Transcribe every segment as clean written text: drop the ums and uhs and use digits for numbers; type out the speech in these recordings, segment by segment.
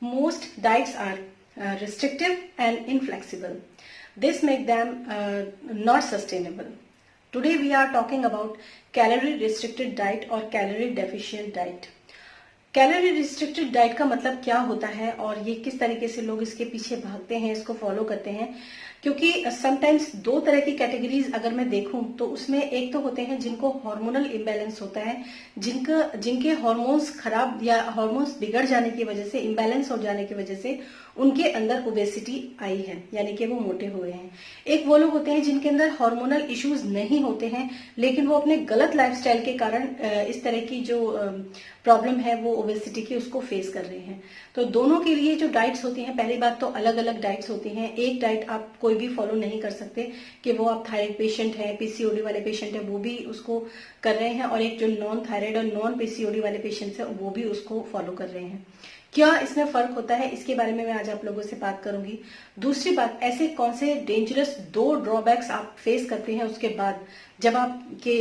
Most diets are restrictive and inflexible. This makes them not sustainable. Today we are talking about calorie restricted diet और calorie deficient diet. Calorie restricted diet का मतलब क्या होता है और ये किस तरीके से लोग इसके पीछे भागते हैं, इसको फॉलो करते हैं, क्योंकि समटाइम्स दो तरह की कैटेगरीज अगर मैं देखूं तो उसमें एक तो होते हैं जिनको हार्मोनल इम्बैलेंस होता है, जिनके हार्मोन्स खराब या हार्मोन्स बिगड़ जाने की वजह से, इम्बैलेंस हो जाने की वजह से उनके अंदर ओबेसिटी आई है, यानी कि वो मोटे हुए हैं। एक वो लोग होते हैं जिनके अंदर हार्मोनल इश्यूज नहीं होते हैं, लेकिन वो अपने गलत लाइफस्टाइल के कारण इस तरह की जो प्रॉब्लम है वो ओबेसिटी की उसको फेस कर रहे हैं। तो दोनों के लिए जो डाइट्स होती हैं, पहली बात तो अलग अलग डाइट्स होती हैं। एक डाइट आप कोई भी फॉलो नहीं कर सकते कि वो आप थायराइड पेशेंट है, पीसीओडी वाले पेशेंट है वो भी उसको कर रहे हैं, और एक जो नॉन थायराइड और नॉन पीसीओडी वाले पेशेंट्स है वो भी उसको फॉलो कर रहे हैं। क्या इसमें फर्क होता है, इसके बारे में मैं आज आप लोगों से बात करूंगी। दूसरी बात, ऐसे कौन से डेंजरस दो ड्रॉबैक्स आप फेस करते हैं उसके बाद जब आपके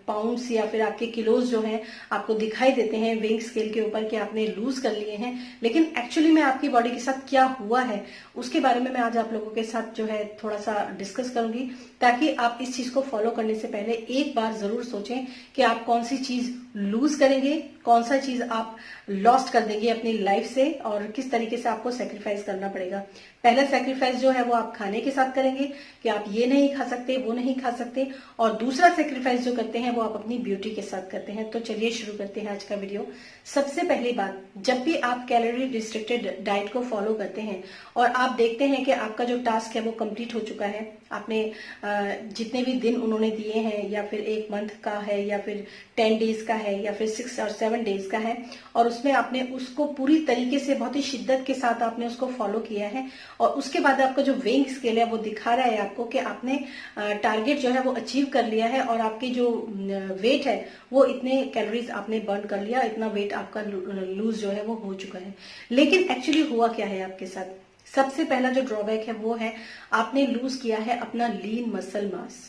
पाउंड्स या फिर आपके किलोज जो हैं आपको दिखाई देते हैं वेइंग स्केल के ऊपर कि आपने लूज कर लिए हैं, लेकिन एक्चुअली में आपकी बॉडी के साथ क्या हुआ है उसके बारे में मैं आज आप लोगों के साथ जो है थोड़ा सा डिस्कस करूंगी, ताकि आप इस चीज को फॉलो करने से पहले एक बार जरूर सोचें कि आप कौन सी चीज लूज करेंगे, कौन सा चीज आप लॉस्ट कर देंगे अपनी लाइफ से, और किस तरीके से आपको सेक्रीफाइस करना पड़ेगा। पहला सेक्रीफाइस जो है वो आप खाने के साथ करेंगे कि आप ये नहीं खा सकते, वो नहीं खा सकते, और दूसरा सेक्रीफाइस जो करते हैं वो आप अपनी ब्यूटी के साथ करते हैं। तो चलिए शुरू करते हैं आज का वीडियो। सबसे पहली बात, जब भी आप कैलोरी रिस्ट्रिक्टेड डाइट को फॉलो करते हैं और आप देखते हैं कि आपका जो टास्क है वो कंप्लीट हो चुका है, आपने जितने भी दिन उन्होंने दिए हैं, या फिर एक मंथ का है, या फिर 10 डेज का है, या फिर 6 और 7 डेज का है, और उसमें आपने उसको पूरी तरीके से बहुत ही शिद्दत के साथ आपने उसको फॉलो किया है, और उसके बाद आपका जो वेइंग स्केल है वो दिखा रहा है आपको कि आपने टारगेट जो है वो अचीव कर लिया है, और आपकी जो वेट है वो इतने कैलोरीज आपने बर्न कर लिया, इतना वेट आपका लूज जो है वो हो चुका है। लेकिन एक्चुअली हुआ क्या है आपके साथ? सबसे पहला जो ड्रॉबैक है वो है आपने लूज किया है अपना लीन मसल मास।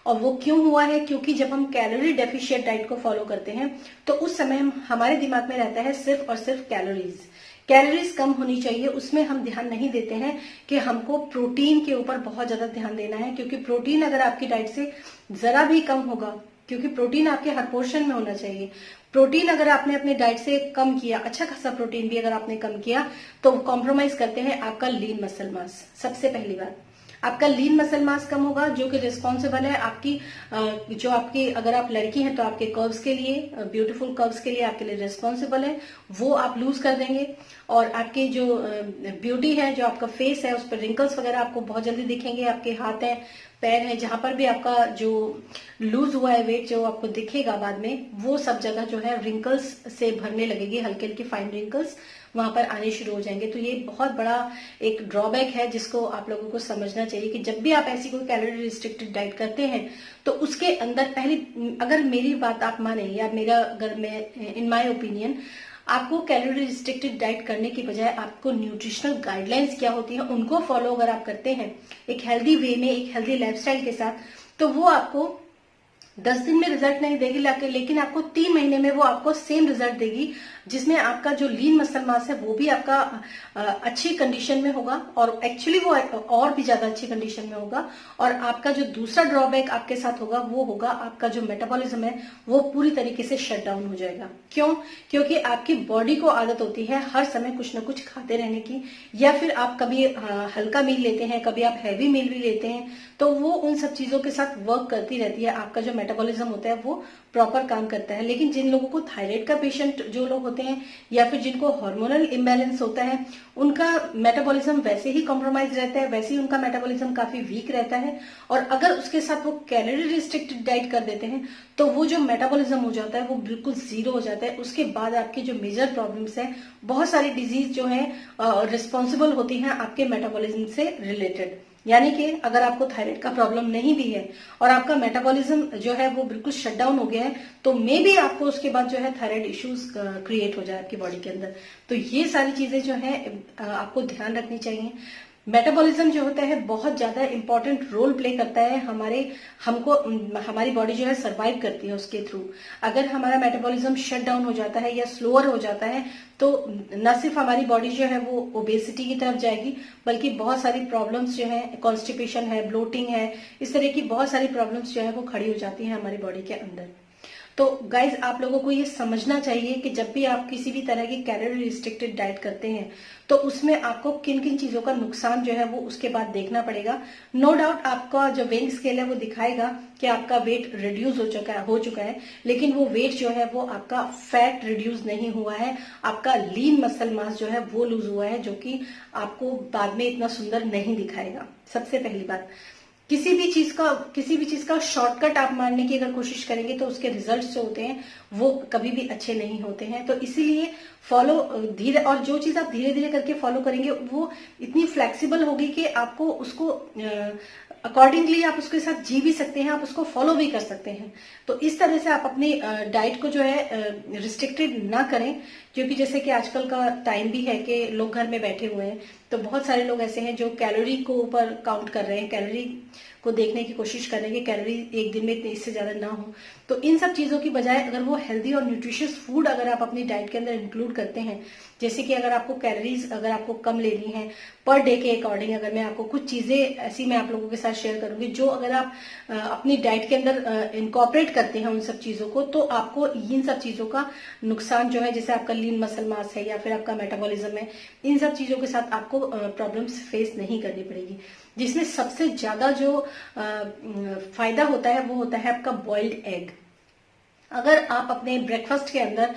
और वो क्यों हुआ है? क्योंकि जब हम कैलोरी डेफिशिएंट डाइट को फॉलो करते हैं तो उस समय हमारे दिमाग में रहता है सिर्फ और सिर्फ कैलोरीज कम होनी चाहिए। उसमें हम ध्यान नहीं देते हैं कि हमको प्रोटीन के ऊपर बहुत ज्यादा ध्यान देना है, क्योंकि प्रोटीन अगर आपकी डाइट से जरा भी कम होगा, क्योंकि प्रोटीन आपके हर पोर्शन में होना चाहिए, प्रोटीन अगर आपने अपने डाइट से कम किया, अच्छा खासा प्रोटीन भी अगर आपने कम किया, तो कॉम्प्रोमाइज करते हैं आपका लीन मसल मास। सबसे पहली बात, आपका लीन मसल मास कम होगा, जो कि रिस्पॉन्सिबल है आपकी जो आपकी, अगर आप लड़की हैं तो आपके कर्व्स के लिए, ब्यूटीफुल कर्व्स के लिए आपके लिए रिस्पॉन्सिबल है, वो आप लूज कर देंगे। और आपकी जो ब्यूटी है, जो आपका फेस है, उस पर रिंकल्स वगैरह आपको बहुत जल्दी दिखेंगे, आपके हाथ हैं, पैर है, जहां पर भी आपका जो लूज हुआ है वेट जो आपको दिखेगा बाद में, वो सब जगह जो है रिंकल्स से भरने लगेगी, हल्के हल्के फाइन रिंकल्स वहां पर आने शुरू हो जाएंगे। तो ये बहुत बड़ा एक ड्रॉबैक है जिसको आप लोगों को समझना चाहिए कि जब भी आप ऐसी कोई कैलोरी रिस्ट्रिक्टेड डाइट करते हैं तो उसके अंदर पहली, अगर मेरी बात आप माने या मेरा, अगर मैं इन माय ओपिनियन, आपको कैलोरी रिस्ट्रिक्टेड डाइट करने की बजाय आपको न्यूट्रिशनल गाइडलाइंस क्या होती है उनको फॉलो अगर आप करते हैं एक हेल्दी वे में, एक हेल्दी लाइफस्टाइल के साथ, तो वो आपको 10 दिन में रिजल्ट नहीं देगी, लेकिन आपको 3 महीने में वो आपको सेम रिजल्ट देगी, जिसमें आपका जो लीन मसल मास है वो भी आपका अच्छी कंडीशन में होगा, और एक्चुअली वो और भी ज्यादा अच्छी कंडीशन में होगा। और आपका जो दूसरा ड्रॉबैक आपके साथ होगा वो होगा आपका जो मेटाबॉलिज्म है वो पूरी तरीके से शट डाउन हो जाएगा। क्यों? क्योंकि आपकी बॉडी को आदत होती है हर समय कुछ ना कुछ खाते रहने की, या फिर आप कभी हल्का मील लेते हैं, कभी आप हैवी मील भी लेते हैं, तो वो उन सब चीजों के साथ वर्क करती रहती है, आपका जो मेटाबॉलिज्म होता है वो प्रॉपर काम करता है। लेकिन जिन लोगों को थायराइड का पेशेंट जो लोग होते हैं, या फिर जिनको हार्मोनल इम्बैलेंस होता है, उनका मेटाबॉलिज्म वैसे ही कॉम्प्रोमाइज रहता है, वैसे ही उनका मेटाबॉलिज्म काफी वीक रहता है, और अगर उसके साथ वो कैलोरी रिस्ट्रिक्टेड डाइट कर देते हैं तो वो जो मेटाबॉलिज्म हो जाता है वो बिल्कुल जीरो हो जाता है। उसके बाद आपकी जो मेजर प्रॉब्लम्स है, बहुत सारी डिजीज जो है रिस्पॉन्सिबल होती हैं आपके मेटाबॉलिज्म से रिलेटेड। यानी कि अगर आपको थायराइड का प्रॉब्लम नहीं भी है और आपका मेटाबॉलिज्म जो है वो बिल्कुल शट डाउन हो गया है, तो मे भी आपको उसके बाद जो है थायराइड इश्यूज क्रिएट हो जाए आपकी बॉडी के अंदर। तो ये सारी चीजें जो है आपको ध्यान रखनी चाहिए। मेटाबॉलिज्म जो होता है बहुत ज्यादा इंपॉर्टेंट रोल प्ले करता है हमारी बॉडी जो है सरवाइव करती है उसके थ्रू। अगर हमारा मेटाबॉलिज्म शट डाउन हो जाता है या स्लोअर हो जाता है तो न सिर्फ हमारी बॉडी जो है वो ओबेसिटी की तरफ जाएगी, बल्कि बहुत सारी प्रॉब्लम्स जो है, कॉन्स्टिपेशन है, ब्लोटिंग है, इस तरह की बहुत सारी प्रॉब्लम्स जो है वो खड़ी हो जाती है हमारी बॉडी के अंदर। तो गाइज आप लोगों को ये समझना चाहिए कि जब भी आप किसी भी तरह की कैलोरी रिस्ट्रिक्टेड डाइट करते हैं तो उसमें आपको किन किन चीजों का नुकसान जो है वो उसके बाद देखना पड़ेगा। नो डाउट आपका जो वेइंग स्केल है वो दिखाएगा कि आपका वेट रिड्यूस हो चुका है, लेकिन वो वेट जो है वो आपका फैट रिड्यूस नहीं हुआ है, आपका लीन मसल मास जो है वो लूज हुआ है, जो कि आपको बाद में इतना सुंदर नहीं दिखाएगा। सबसे पहली बात, किसी भी चीज का शॉर्टकट आप मारने की अगर कोशिश करेंगे तो उसके रिजल्ट्स जो होते हैं वो कभी भी अच्छे नहीं होते हैं। तो इसीलिए फॉलो धीरे, और जो चीज आप धीरे धीरे करके फॉलो करेंगे वो इतनी फ्लेक्सिबल होगी कि आपको उसको अकॉर्डिंगली आप उसके साथ जी भी सकते हैं, आप उसको फॉलो भी कर सकते हैं। तो इस तरह से आप अपनी डाइट को जो है रिस्ट्रिक्टेड ना करें, क्योंकि जैसे कि आजकल का टाइम भी है कि लोग घर में बैठे हुए हैं, तो बहुत सारे लोग ऐसे हैं जो कैलोरी को ऊपर काउंट कर रहे हैं, कैलोरी को देखने की कोशिश कर रहे हैं कि कैलोरी एक दिन में इतने इससे ज्यादा ना हो। तो इन सब चीजों की बजाय अगर वो हेल्दी और न्यूट्रिशियस फूड अगर आप अपनी डाइट के अंदर इंक्लूड करते हैं, जैसे कि अगर आपको कैलोरीज अगर आपको कम लेनी है पर डे के अकॉर्डिंग, अगर मैं आपको कुछ चीजें ऐसी मैं आप लोगों के साथ शेयर करूंगी जो अगर आप अपनी डाइट के अंदर इनकॉर्पोरेट करते हैं उन सब चीजों को, तो आपको इन सब चीजों का नुकसान जो है, जैसे आपका लीन मसल मास है या फिर आपका मेटाबॉलिज्म है, इन सब चीजों के साथ आपको प्रॉब्लम्स फेस नहीं करनी पड़ेगी। जिसमें सबसे ज्यादा जो फायदा होता है वो होता है आपका बॉइल्ड एग। अगर आप अपने ब्रेकफास्ट के अंदर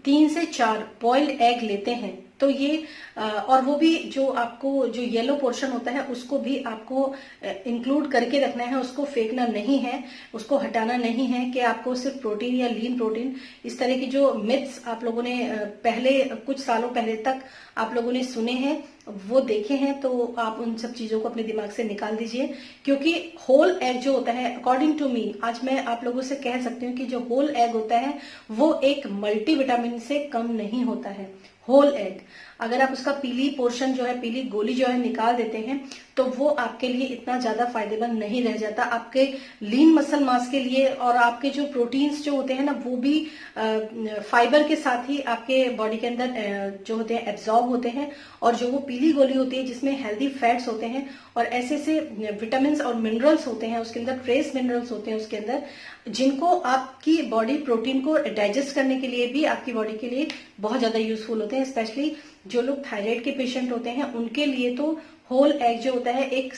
3 से 4 बॉइल्ड एग लेते हैं तो ये और वो भी जो आपको जो येलो पोर्शन होता है उसको भी आपको इंक्लूड करके रखना है, उसको फेंकना नहीं है, उसको हटाना नहीं है कि आपको सिर्फ प्रोटीन या लीन प्रोटीन, इस तरह की जो मिथ्स आप लोगों ने पहले कुछ सालों पहले तक आप लोगों ने सुने हैं, वो देखे हैं, तो आप उन सब चीजों को अपने दिमाग से निकाल दीजिए। क्योंकि होल एग जो होता है, अकॉर्डिंग टू मी, आज मैं आप लोगों से कह सकती हूँ कि जो होल एग होता है वो एक मल्टीविटामिन से कम नहीं होता है। होल एग अगर आप उसका पीली पोर्शन जो है, पीली गोली जो है निकाल देते हैं तो वो आपके लिए इतना ज्यादा फायदेमंद नहीं रह जाता। आपके लीन मसल मास के लिए और आपके जो प्रोटीन्स जो होते हैं ना वो भी फाइबर के साथ ही आपके बॉडी के अंदर जो होते हैं एब्जॉर्ब होते हैं, और जो वो पीली गोली होती है जिसमें हेल्दी फैट्स होते हैं और ऐसे से विटामिन और मिनरल्स होते हैं, उसके अंदर ट्रेस मिनरल्स होते हैं उसके अंदर, जिनको आपकी बॉडी प्रोटीन को डाइजेस्ट करने के लिए भी आपकी बॉडी के लिए बहुत ज्यादा यूजफुल होते हैं। स्पेशली जो लोग थायराइड के पेशेंट होते हैं उनके लिए तो होल एग जो होता है, एक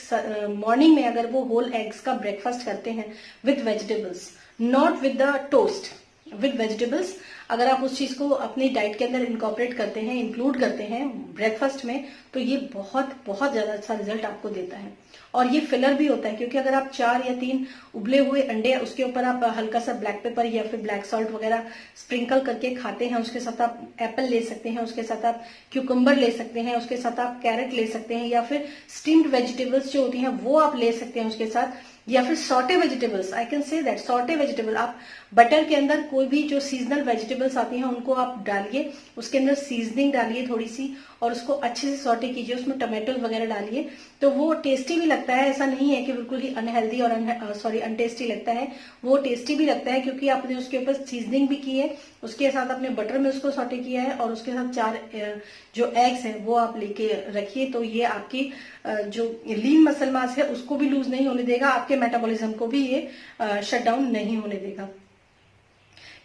मॉर्निंग में अगर वो होल एग्स का ब्रेकफास्ट करते हैं with vegetables, not with the toast, with vegetables, अगर आप उस चीज को अपनी डाइट के अंदर इनकॉर्पोरेट करते हैं, इंक्लूड करते हैं ब्रेकफास्ट में, तो ये बहुत बहुत ज्यादा अच्छा रिजल्ट आपको देता है। और ये फिलर भी होता है, क्योंकि अगर आप 4 या 3 उबले हुए अंडे उसके ऊपर आप हल्का सा ब्लैक पेपर या फिर ब्लैक सॉल्ट वगैरह स्प्रिंकल करके खाते हैं, उसके साथ आप एप्पल ले सकते हैं, उसके साथ आप क्यूकम्बर ले सकते हैं, उसके साथ आप कैरेट ले सकते हैं, या फिर स्टीम्ड वेजिटेबल्स जो होती हैं वो आप ले सकते हैं उसके साथ, या फिर saute vegetables, I can say that saute vegetable, आप बटर के अंदर कोई भी जो सीजनल वेजिटेबल्स आती हैं उनको आप डालिए, उसके अंदर सीजनिंग डालिए थोड़ी सी और उसको अच्छे से सॉटे कीजिए, उसमें टमाटोज वगैरह डालिए, तो वो टेस्टी भी लगता है। ऐसा नहीं है कि बिल्कुल ही अनहेल्दी और अनटेस्टी लगता है, वो टेस्टी भी लगता है क्योंकि आपने उसके ऊपर सीजनिंग भी की है, उसके साथ आपने बटर में उसको सॉटे किया है और उसके साथ 4 जो एग्स हैं वो आप लेके रखिए। तो ये आपकी जो लीन मसल मास है उसको भी लूज नहीं होने देगा, आपके मेटाबॉलिज्म को भी ये शट डाउन नहीं होने देगा।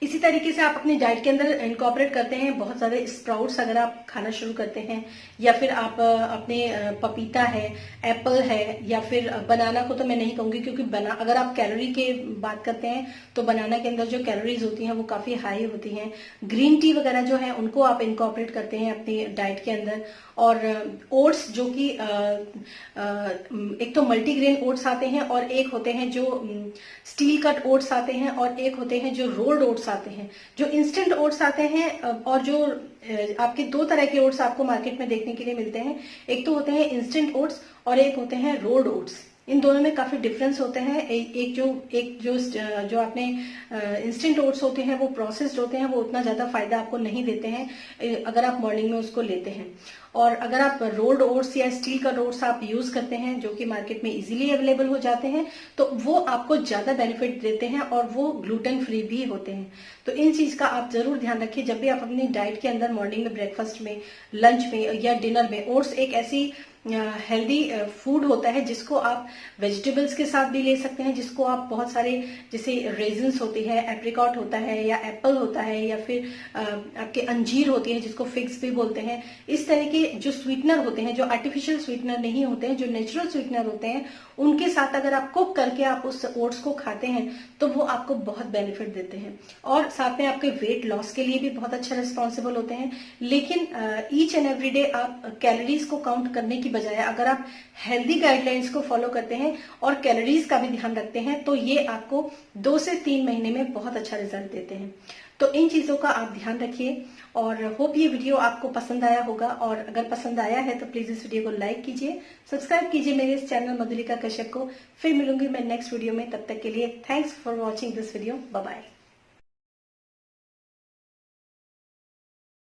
इसी तरीके से आप अपनी डाइट के अंदर इनकॉर्पोरेट करते हैं बहुत सारे स्प्राउट्स, अगर आप खाना शुरू करते हैं, या फिर आप अपने पपीता है, एप्पल है, या फिर बनाना को तो मैं नहीं कहूंगी क्योंकि अगर आप कैलोरी के बात करते हैं तो बनाना के अंदर जो कैलोरीज होती हैं वो काफी हाई होती हैं। ग्रीन टी वगैरह जो है उनको आप इनकॉर्पोरेट करते हैं अपनी डाइट के अंदर। और ओट्स जो कि एक तो मल्टीग्रेन ओट्स आते हैं और एक होते हैं जो स्टील कट ओट्स आते हैं और एक होते हैं जो रोल्ड ओट्स आते हैं। जो इंस्टेंट ओट्स आते हैं और जो आपके 2 तरह के ओट्स आपको मार्केट में देखने के लिए मिलते हैं, एक तो होते हैं इंस्टेंट ओट्स और एक होते हैं रोल्ड ओट्स। इन दोनों में काफी डिफरेंस होते हैं। एक जो आपने इंस्टेंट ओट्स होते हैं वो प्रोसेस्ड होते हैं, वो उतना ज्यादा फायदा आपको नहीं देते हैं अगर आप मॉर्निंग में उसको लेते हैं। और अगर आप रोल्ड ओट्स या स्टील का ओट्स आप यूज करते हैं जो कि मार्केट में इजीली अवेलेबल हो जाते हैं, तो वो आपको ज्यादा बेनिफिट देते हैं और वो ग्लूटेन फ्री भी होते हैं। तो इन चीज का आप जरूर ध्यान रखिए जब भी आप अपनी डाइट के अंदर मॉर्निंग में, ब्रेकफास्ट में, लंच में या डिनर में। ओट्स एक ऐसी हेल्दी फूड होता है जिसको आप वेजिटेबल्स के साथ भी ले सकते हैं, जिसको आप बहुत सारे, जैसे रेजिन्स होती है, एप्रिकॉट होता है या एप्पल होता है या फिर आपके अंजीर होती है जिसको फिग्स भी बोलते हैं। इस तरह के जो स्वीटनर होते हैं, जो आर्टिफिशियल स्वीटनर नहीं होते हैं, जो नेचुरल स्वीटनर होते हैं, उनके साथ अगर आप कुक करके आप उस ओट्स को खाते हैं तो वो आपको बहुत बेनिफिट देते हैं और साथ में आपके वेट लॉस के लिए भी बहुत अच्छा रिस्पॉन्सिबल होते हैं। लेकिन ईच एंड एवरी डे आप कैलोरीज को काउंट करने की बजाय अगर आप हेल्दी गाइडलाइंस को फॉलो करते हैं और कैलोरीज का भी ध्यान रखते हैं तो ये आपको 2 से 3 महीने में बहुत अच्छा रिजल्ट देते हैं। तो इन चीजों का आप ध्यान रखिए और होप ये वीडियो आपको पसंद आया होगा। और अगर पसंद आया है तो प्लीज इस वीडियो को लाइक कीजिए, सब्सक्राइब कीजिए मेरे इस चैनल मधुलिका कश्यप को। फिर मिलूंगी मैं नेक्स्ट वीडियो में, तब तक के लिए thanks for watching this video. Bye bye.